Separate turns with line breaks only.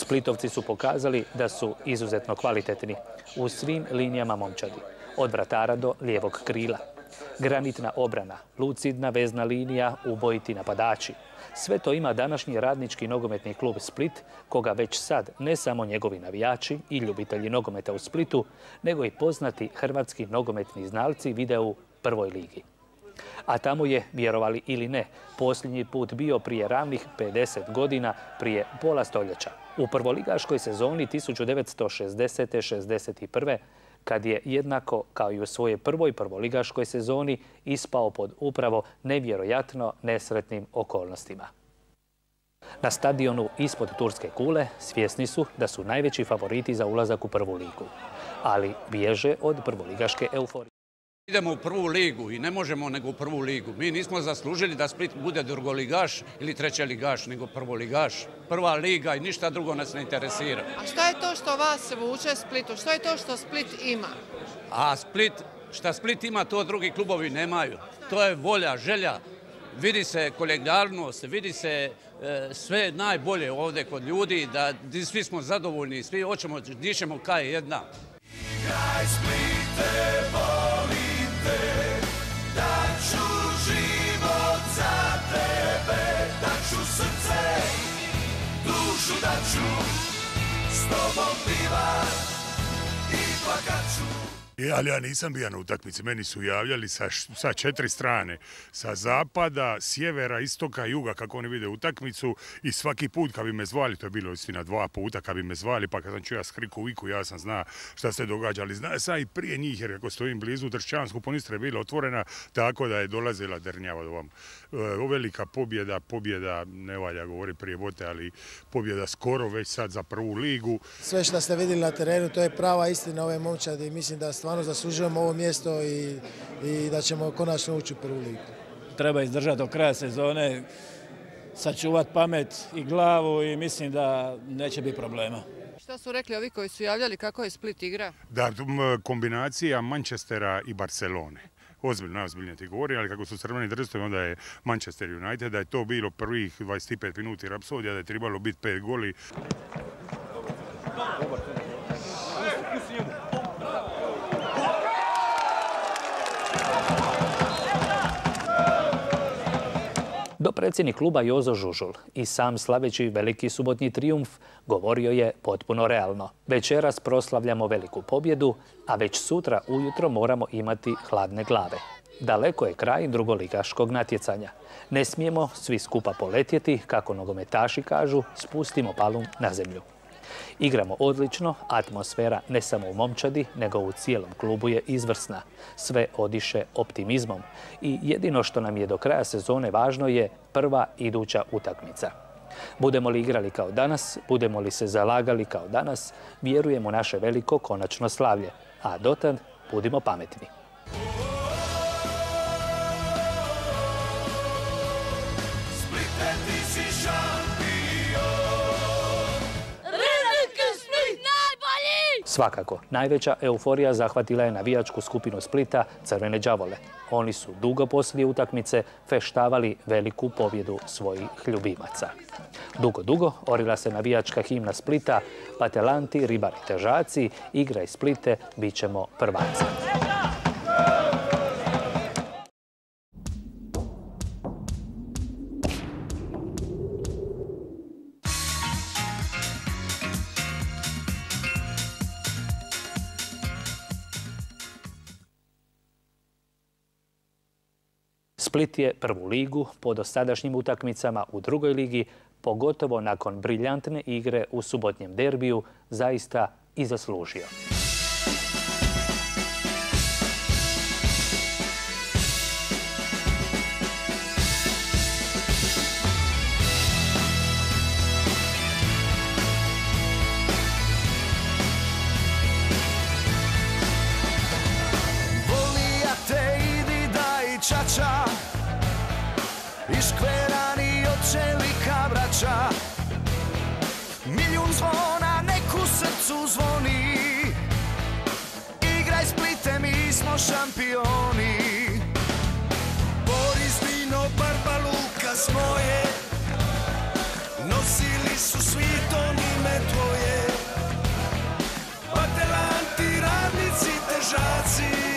Splitovci su pokazali da su izuzetno kvalitetni u svim linijama momčadi, od vratara do lijevog krila. Granitna obrana, lucidna vezna linija, ubojiti napadači. Sve to ima današnji radnički nogometni klub Split, koga već sad ne samo njegovi navijači i ljubitelji nogometa u Splitu, nego i poznati hrvatski nogometni znalci vide u prvoj ligi. A tamo je, vjerovali ili ne, posljednji put bio prije ravnih 50 godina, prije pola stoljeća. U prvoligaškoj sezoni 1960-61. kad je jednako kao i u svojoj prvoj prvoligaškoj sezoni ispao pod upravo nevjerojatno nesretnim okolnostima. Na stadionu ispod Turske kule svjesni su da su najveći favoriti za ulazak u prvu ligu, ali bježe od prvoligaške euforije.
Idemo u prvu ligu i ne možemo nego u prvu ligu. Mi nismo zaslužili da Split bude drugoligaš ili trećeligaš, nego prvoligaš. Prva liga i ništa drugo nas ne interesira.
A šta je to što vas vuče Splitu? Što je to što Split ima?
A šta Split ima, to drugi klubovi nemaju. To je volja, želja. Vidi se kolegijalnost, vidi se sve najbolje ovdje kod ljudi, da svi smo zadovoljni, svi hoćemo, dišemo kaj jedna.
Igraj Splite, volim te, daću život za tebe, daću srce, dušu daću, s tobom pivat i plakaću.
Ali ja nisam bio na utakmici, meni su javljali sa 4 strane, sa zapada, sjevera, istoka, juga, kako oni vide utakmicu i svaki put kad bi me zvali, to je bilo istina 2 puta, kad bi me zvali, pa kad sam čuo skriku, viku, ja sam zna šta se događa, ali zna sam i prije njih, jer kako stojim blizu Dršćansku, Ponistra je bila otvorena, tako da je dolazila Drnjava do vam. Velika pobjeda, ne valja govori prije bote, ali pobjeda skoro već sad za prvu ligu.
Sve što ste vidjeli na terenu, to je prava istina ove momčadi, mislim da stvarno zaslužujemo ovo mjesto i da ćemo konačno ući u prvu ligu.
Treba izdržati do kraja sezone, sačuvati pamet i glavu i mislim da neće biti problema.
Šta su rekli ovi koji su javljali, kako je Split igra?
Da, kombinacija Manchestera i Barcelone. Najozbiljnije ti govori, ali kako su crveni drstovi, onda je Manchester United, da je to bilo prvih 25 minuti rapsodija, da je trebalo biti 5 goli.
Dopredsjednik kluba Jozo Žužul i sam slaveći veliki subotnji trijumf govorio je potpuno realno. Večeras proslavljamo veliku pobjedu, a već sutra ujutro moramo imati hladne glave. Daleko je kraj drugoligaškog natjecanja. Ne smijemo svi skupa poletjeti, kako nogometaši kažu, spustimo palum na zemlju. Igramo odlično, atmosfera ne samo u momčadi, nego u cijelom klubu je izvrsna. Sve odiše optimizmom i jedino što nam je do kraja sezone važno je prva iduća utakmica. Budemo li igrali kao danas, budemo li se zalagali kao danas, vjerujemo naše veliko konačno slavlje, a dotad budimo pametni. Svakako, najveća euforija zahvatila je navijačku skupinu Splita Crvene đavole. Oni su dugo poslije utakmice feštavali veliku pobjedu svojih ljubimaca. Dugo orila se navijačka himna Splita, Patelanti, Ribari, Težaci, igraj Splite, bit ćemo prvaci. Split je prvu ligu po dosadašnjim utakmicama u drugoj ligi, pogotovo nakon briljantne igre u subotnjem derbiju, zaista i zaslužio.
Iškverani od čelika vraća, milijun zvona neku srcu zvoni. Igraj Splite, mi smo šampioni. Boris, Dino, Barba, Luka svoje nosili su svi to ime tvoje. dolazi.